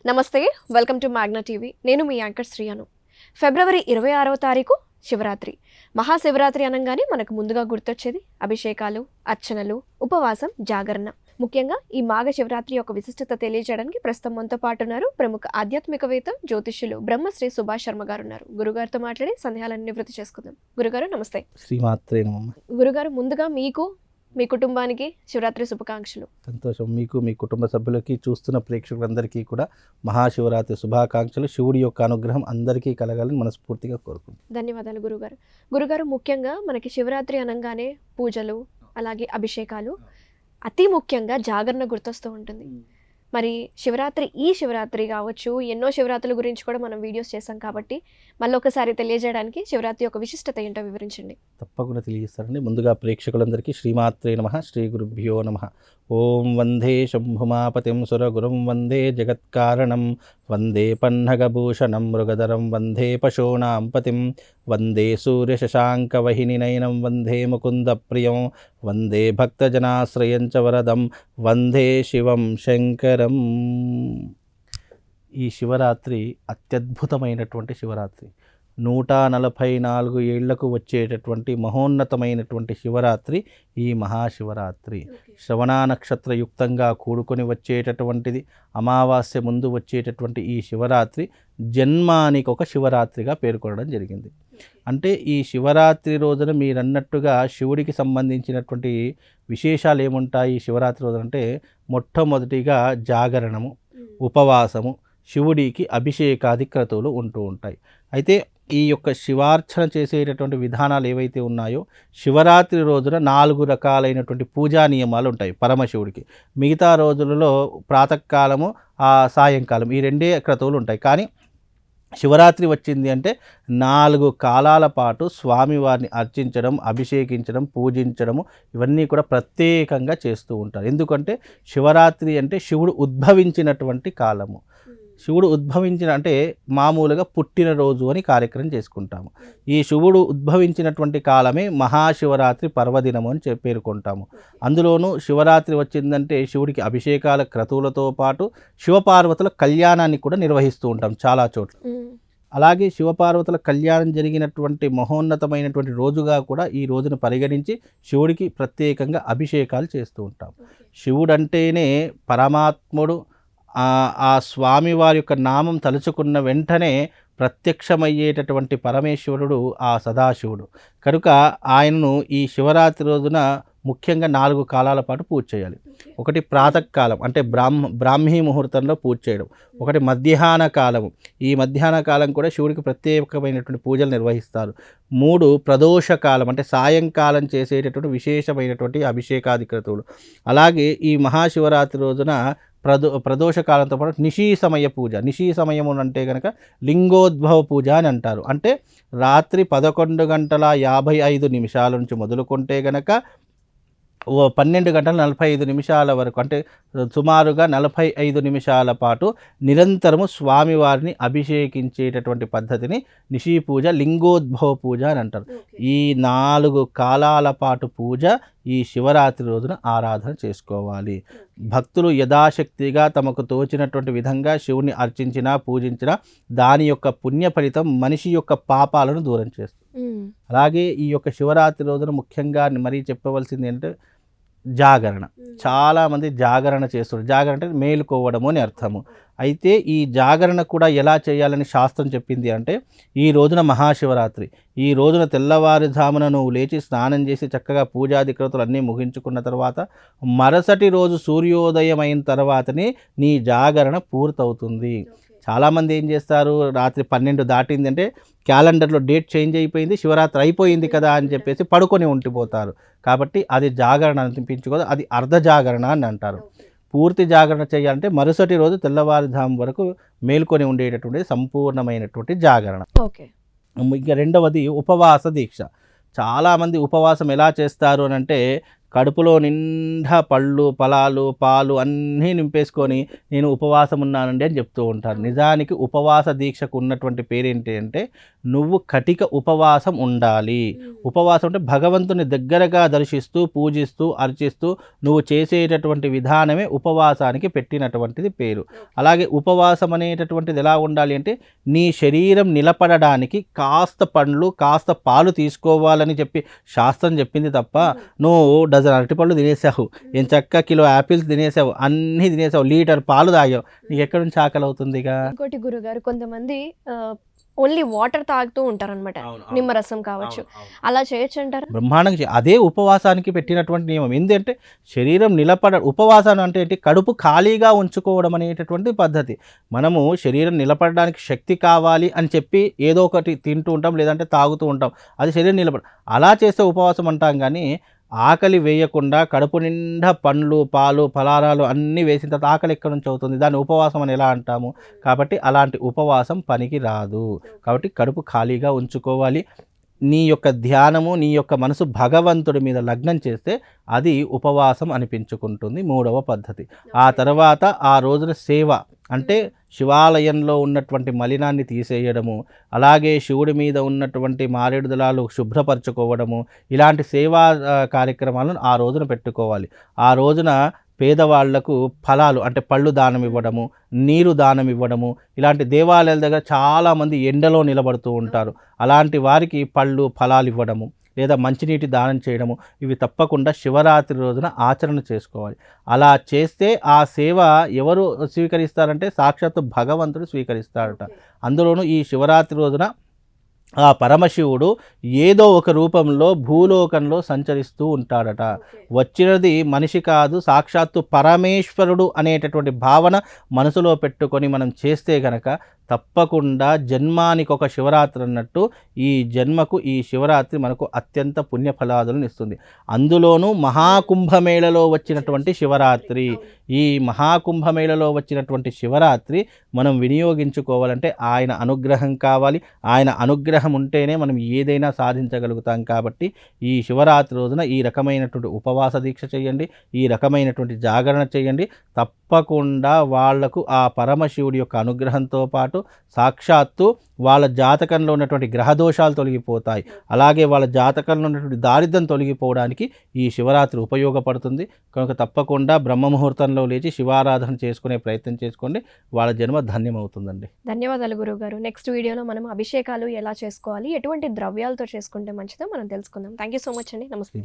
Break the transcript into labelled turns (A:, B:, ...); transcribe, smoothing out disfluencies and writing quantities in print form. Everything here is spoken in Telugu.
A: నమస్తే, వెల్కమ్ టు మ్యాగ్నా టీవీ. నేను మీ యాంకర్ శ్రీయాను. ఫిబ్రవరి 26వ తారీఖు శివరాత్రి. మహాశివరాత్రి అనగానే మనకు ముందుగా గుర్తొచ్చేది అభిషేకాలు, అర్చనలు, ఉపవాసం, జాగరణ. ముఖ్యంగా ఈ మాఘ శివరాత్రి యొక్క విశిష్టత తెలియజేయడానికి ప్రస్తుతం మనతో పాటు ఉన్నారు ప్రముఖ ఆధ్యాత్మికవేత్త, జ్యోతిష్యులు బ్రహ్మశ్రీ సుభాష్ శర్మ గారు ఉన్నారు. గురుగారితో మాట్లాడి సందేహాలన్నీ నివృత్తి చేసుకుందాం. గురుగారు నమస్తే.
B: శ్రీమాత్రే నమః.
A: గురుగారు, ముందుగా మీకు, మీ కుటుంబానికి శివరాత్రి శుభాకాంక్షలు.
B: సంతోషం. మీకు, మీ కుటుంబ సభ్యులకి, చూస్తున్న ప్రేక్షకులందరికీ కూడా మహాశివరాత్రి శుభాకాంక్షలు. శివుడి యొక్క అనుగ్రహం అందరికీ కలగాలని మనస్ఫూర్తిగా కోరుకుంటున్నాను.
A: ధన్యవాదాలు గురుగారు. గురుగారు, ముఖ్యంగా మనకి శివరాత్రి అనగానే పూజలు, అలాగే అభిషేకాలు, అతి ముఖ్యంగా జాగరణ గుర్తొస్తూ ఉంటుంది. మరి ఈ శివరాత్రి కావచ్చు, ఎన్నో శివరాత్రుల గురించి కూడా మనం వీడియోస్ చేసాం కాబట్టి మళ్ళీ ఒకసారి తెలియజేయడానికి శివరాత్రి యొక్క విశిష్టత ఏంటో వివరించండి.
B: తప్పకుండా తెలియజేస్తారండి. ముందుగా ప్రేక్షకులందరికీ శ్రీమాత్రే నమః, శ్రీ గురుభ్యో నమః. ఓం వందే శంభుమాపతిం సురగురుం వందే జగత్కారణం వందే పన్నగభూషణం మృగధరం వందే పశూనాం పతిం వందే సూర్యశశాంకవహినినయనం వందే ముకుందప్రియం వందే భక్తజనాశ్రయం చ వరదం వందే శివం శంకరం. ఈ శివరాత్రి అత్యద్భుతమైనటువంటి శివరాత్రి. 144 ఏళ్లకు వచ్చేటటువంటి మహోన్నతమైనటువంటి శివరాత్రి ఈ మహాశివరాత్రి. శ్రవణ నక్షత్రయుక్తంగా కూడుకొని వచ్చేటటువంటిది. అమావాస్య ముందు వచ్చేటటువంటి ఈ శివరాత్రి జన్మానికి ఒక శివరాత్రిగా పేర్కొనడం జరిగింది. అంటే ఈ శివరాత్రి రోజున మీరన్నట్టుగా శివుడికి సంబంధించినటువంటి విశేషాలు ఏముంటాయి ఈ శివరాత్రి రోజున అంటే, మొట్టమొదటిగా జాగరణము, ఉపవాసము, శివుడికి అభిషేకాది క్రతువులు ఉంటూ ఉంటాయి. అయితే ఈ యొక్క శివార్చన చేసేటటువంటి విధానాలు ఏవైతే ఉన్నాయో, శివరాత్రి రోజున 4 రకాలైనటువంటి పూజా నియమాలు ఉంటాయి పరమశివుడికి. మిగతా రోజులలో ప్రాతకాలము, సాయంకాలం ఈ 2 క్రతువులు ఉంటాయి. కానీ శివరాత్రి వచ్చింది అంటే 4 కాలాల పాటు స్వామివారిని అర్చించడం, అభిషేకించడం, పూజించడము ఇవన్నీ కూడా ప్రత్యేకంగా చేస్తూ ఉంటారు. ఎందుకంటే శివరాత్రి అంటే శివుడు ఉద్భవించినటువంటి కాలము. శివుడు ఉద్భవించిన అంటే మామూలుగా పుట్టినరోజు అని కార్యక్రమం చేసుకుంటాము. ఈ శివుడు ఉద్భవించినటువంటి కాలమే మహాశివరాత్రి పర్వదినము అని పేర్కొంటాము. అందులోనూ శివరాత్రి వచ్చిందంటే శివుడికి అభిషేకాల క్రతువులతో పాటు శివపార్వతుల కళ్యాణాన్ని కూడా నిర్వహిస్తూ ఉంటాం చాలా చోట్ల. అలాగే శివపార్వతుల కళ్యాణం జరిగినటువంటి మహోన్నతమైనటువంటి రోజుగా కూడా ఈ రోజును పరిగణించి శివుడికి ప్రత్యేకంగా అభిషేకాలు చేస్తూ ఉంటాం. శివుడు అంటేనే పరమాత్ముడు. ఆ స్వామివారి యొక్క నామం తలుచుకున్న వెంటనే ప్రత్యక్షమయ్యేటటువంటి పరమేశ్వరుడు ఆ సదాశివుడు. కనుక ఆయనను ఈ శివరాత్రి రోజున ముఖ్యంగా 4 కాలాల పాటు పూజ చేయాలి. ఒకటి ప్రాతకాలం అంటే బ్రాహ్మీ ముహూర్తంలో పూజ చేయడం. ఒకటి మధ్యాహ్న కాలము. ఈ మధ్యాహ్న కాలం కూడా శివుడికి ప్రత్యేకమైనటువంటి పూజలు నిర్వహిస్తారు. 3 ప్రదోషకాలం అంటే సాయంకాలం చేసేటటువంటి విశేషమైనటువంటి అభిషేకాది క్రతువులు. అలాగే ఈ మహాశివరాత్రి రోజున ప్రదోష కాలంతో పాటు నిశీ సమయ పూజ. నిశీ సమయము అంటే కనుక లింగోద్భవ పూజ అని అంటారు. అంటే రాత్రి 11:55 నుంచి మొదలుకుంటే గనక 12:45 వరకు, అంటే సుమారుగా 45 నిమిషాల పాటు నిరంతరము స్వామివారిని అభిషేకించేటటువంటి పద్ధతిని నిశీ పూజ, లింగోద్భవ పూజ అని అంటారు. ఈ 4 కాలాల పాటు పూజ ఈ శివరాత్రి రోజున ఆరాధన చేసుకోవాలి. భక్తులు యథాశక్తిగా తమకు తోచినటువంటి విధంగా శివుని అర్చించినా పూజించినా దాని యొక్క పుణ్య ఫలితం మనిషి యొక్క పాపాలను దూరం చేస్తుంది. అలాగే ఈ యొక్క శివరాత్రి రోజున ముఖ్యంగా మరీ చెప్పవలసింది ఏంటంటే జాగరణ. చాలామంది జాగరణ చేస్తారు. జాగరణ అంటే మేలుకోవడము అని అర్థము. అయితే ఈ జాగరణ కూడా ఎలా చేయాలని శాస్త్రం చెప్పింది అంటే, ఈ రోజున మహాశివరాత్రి, ఈ రోజున తెల్లవారుజామున నువ్వు లేచి స్నానం చేసి చక్కగా పూజాది క్రతువులు అన్నీ ముగించుకున్న తర్వాత మరుసటి రోజు సూర్యోదయం అయిన తర్వాతనే నీ జాగరణ పూర్తవుతుంది. చాలామంది ఏం చేస్తారు, రాత్రి 12 దాటింది అంటే క్యాలెండర్లో డేట్ చేంజ్ అయిపోయింది, శివరాత్రి అయిపోయింది కదా అని చెప్పేసి పడుకొని ఉండిపోతారు. కాబట్టి అది జాగరణ అనిపించుకోదు, అది అర్ధ జాగరణ అని అంటారు. పూర్తి జాగరణ చేయాలంటే మరుసటి రోజు తెల్లవారుజాము వరకు మేల్కొని ఉండేటటువంటి సంపూర్ణమైనటువంటి జాగరణ. ఇంకా రెండవది ఉపవాస దీక్ష. చాలామంది ఉపవాసం ఎలా చేస్తారు అని అంటే, కడుపులో నిండా పళ్ళు ఫలాలు పాలు అన్నీ నింపేసుకొని నేను ఉపవాసం ఉన్నానండి అని చెప్తూ ఉంటారు. నిజానికి ఉపవాస దీక్షకు ఉన్నటువంటి పేరేంటి అంటే నువ్వు కటిక ఉపవాసం ఉండాలి. ఉపవాసం అంటే భగవంతుని దగ్గరగా దర్శిస్తూ పూజిస్తూ అర్చిస్తూ నువ్వు చేసేటటువంటి విధానమే ఉపవాసానికి పెట్టినటువంటిది పేరు. అలాగే ఉపవాసం అనేటటువంటిది ఎలా ఉండాలి అంటే నీ శరీరం నిలబడడానికి కాస్త పండ్లు కాస్త పాలు తీసుకోవాలని చెప్పి శాస్త్రం చెప్పింది తప్ప నువ్వు డజన్ అరటిపళ్ళు తినేసావు, ఎంచక్క కిలో యాపిల్స్ తినేసావు, అన్నీ తినేసావు, లీటర్ పాలు తాగావు, నీకు ఎక్కడి నుంచి ఆకలి అవుతుంది? ఇక
A: ఇంకోటి గురుగారు, కొంతమంది ఓన్లీ వాటర్ తాగుతూ ఉంటారనమాట, నిమ్మరసం కావచ్చు, అలా చేయొచ్చు అంటారా?
B: బ్రహ్మాండంగా అదే ఉపవాసానికి పెట్టినటువంటి నియమం. ఏంటంటే శరీరం ఉపవాసం అంటే ఏంటి? కడుపు ఖాళీగా ఉంచుకోవడం అనేటటువంటి పద్ధతి. మనము శరీరం నిలబడడానికి శక్తి కావాలి అని చెప్పి ఏదో ఒకటి తింటూ ఉంటాం, లేదంటే తాగుతూ ఉంటాం, అది శరీరం అలా చేస్తే ఉపవాసం అంటాం. కానీ ఆకలి వేయకుండా కడుపు నిండా పండ్లు పాలు ఫలారాలు అన్నీ వేసిన తర్వాత ఆకలి ఎక్కడి నుంచి అవుతుంది? దాన్ని ఉపవాసం అని ఎలా అంటాము? కాబట్టి అలాంటి ఉపవాసం పనికి రాదు. కాబట్టి కడుపు ఖాళీగా ఉంచుకోవాలి. నీ యొక్క ధ్యానము నీ యొక్క మనసు భగవంతుడి మీద లగ్నం చేస్తే అది ఉపవాసం అనిపించుకుంటుంది. మూడవ పద్ధతి. ఆ తర్వాత ఆ రోజున సేవ అంటే శివాలయంలో ఉన్నటువంటి మలినాన్ని తీసేయడము, అలాగే శివుడి మీద ఉన్నటువంటి మారేడు దళాలు శుభ్రపరచుకోవడము, ఇలాంటి సేవా కార్యక్రమాలను ఆ రోజున పెట్టుకోవాలి. ఆ రోజున పేదవాళ్లకు ఫలాలు అంటే పళ్ళు దానం ఇవ్వడము, నీరు దానం ఇవ్వడము, ఇలాంటి దేవాలయాల దగ్గర చాలామంది ఎండలో నిలబడుతూ ఉంటారు, అలాంటి వారికి పళ్ళు ఫలాలు ఇవ్వడము లేదా మంచినీటి దానం చేయడము, ఇవి తప్పకుండా శివరాత్రి రోజున ఆచరణ చేసుకోవాలి. అలా చేస్తే ఆ సేవ ఎవరు స్వీకరిస్తారంటే సాక్షాత్తు భగవంతుడు స్వీకరిస్తాడట. అందులోనూ ఈ శివరాత్రి రోజున ఆ పరమశివుడు ఏదో ఒక రూపంలో భూలోకంలో సంచరిస్తూ ఉంటాడట. వచ్చినది మనిషి కాదు, సాక్షాత్తు పరమేశ్వరుడు అనేటటువంటి భావన మనసులో పెట్టుకొని మనం చేస్తే గనక తప్పకుండా జన్మానికి ఒక శివరాత్రి అన్నట్టు ఈ జన్మకు ఈ శివరాత్రి మనకు అత్యంత పుణ్యఫలాదులను ఇస్తుంది. అందులోనూ మహాకుంభమేళలో వచ్చినటువంటి శివరాత్రి, ఈ మహాకుంభమేళలో వచ్చినటువంటి శివరాత్రి మనం వినియోగించుకోవాలంటే ఆయన అనుగ్రహం కావాలి. ఆయన అనుగ్రహం ఉంటేనే మనం ఏదైనా సాధించగలుగుతాం. కాబట్టి ఈ శివరాత్రి రోజున ఈ రకమైనటువంటి ఉపవాస దీక్ష చేయండి, ఈ రకమైనటువంటి జాగరణ చేయండి. తప్పకుండా వాళ్లకు ఆ పరమశివుడి యొక్క అనుగ్రహంతో పాటు సాక్షాత్తు వాళ్ళ జాతకంలో ఉన్నటువంటి గ్రహదోషాలు తొలగిపోతాయి. అలాగే వాళ్ళ జాతకంలో ఉన్నటువంటి దారిద్ర్యం తొలగిపోవడానికి ఈ శివరాత్రి ఉపయోగపడుతుంది. కనుక తప్పకుండా బ్రహ్మముహూర్తంలో లేచి శివారాధన చేసుకునే ప్రయత్నం చేసుకోండి. వాళ్ళ జన్మ ధన్యమవుతుందండి.
A: ధన్యవాదాలు గురువుగారు. నెక్స్ట్ వీడియోలో మనం అభిషేకాలు ఎలా చేసుకోవాలి, ఎటువంటి ద్రవ్యాలతో చేసుకుంటే మంచిదో మనం తెలుసుకుందాం. థ్యాంక్ యూ సో మచ్ అండి. నమస్తే.